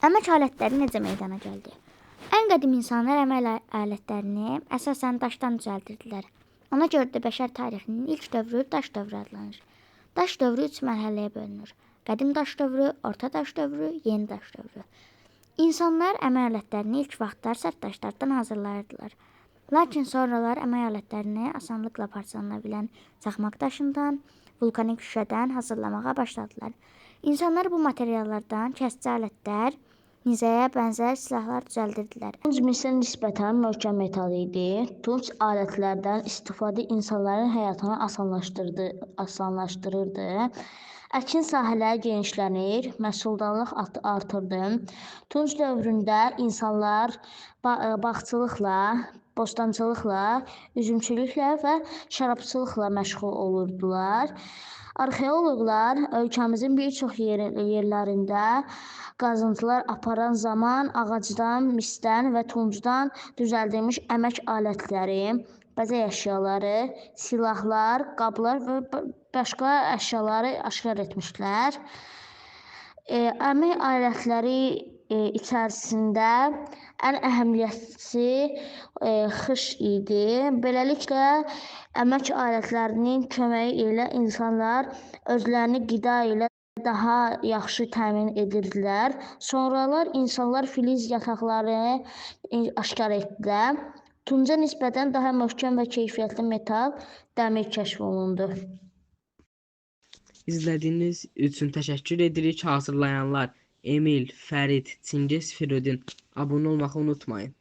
Əmək alətləri necə meydana gəldi? Ən qədim insanlar əmək alətlərini əsasən daşdan düzəldirdilər. Ona görə də bəşər tarixinin ilk dövrü daş dövrü adlanır. Daş dövrü 3 mərhələyə bölünür. Qədim daş dövrü, orta daş dövrü, yeni daş dövrü. İnsanlar əmək alətlərini ilk vaxtlar sərt daşlardan hazırlayırdılar. Lakin sonralar əmək alətlərini asanlıqla parçalana bilən çaxmaq daşından, vulkanik şüşədən hazırlamağa başladılar. İnsanlar bu materiallardan kəsici alətlər, nizəyə bənzər silahlar düzəldirdilər. Tunc misə nisbətən möhkəm metal idi. Tunc alətlərdən istifadə insanların həyatını asanlaşdırırdı. Əkin sahələri genişlənir, məhsuldarlıq artırdı. Tunc dövründə insanlar bağçılıqla, bostançılıqla, üzümçülüklə və şərabçılıqla məşğul olurdular. Arxeoloqlar ölkəmizin bir çox yerlərində qazıntılar aparan zaman ağacdan, misdən və tuncdan düzəldilmiş əmək alətləri, bəzək əşyaları, silahlar, qablar və başqa əşyaları aşkar etmişlər. Əmək alətləri içərisində ən əhəmiyyətlisi xış idi. Beləliklə, əmək alətlərinin köməyi ilə insanlar özlərini qida ilə daha yaxşı təmin edirdilər. Sonralar insanlar filiz yataqlarını aşkar etdilər. Tunca nisbətən daha möhkəm və keyfiyyətli metal dəmir kəşf olundu. İzlədiyiniz üçün təşəkkür edirik. Hazırlayanlar Emil, Fərid, Çingiz, Firudin. Abunə olmağı unutmayın.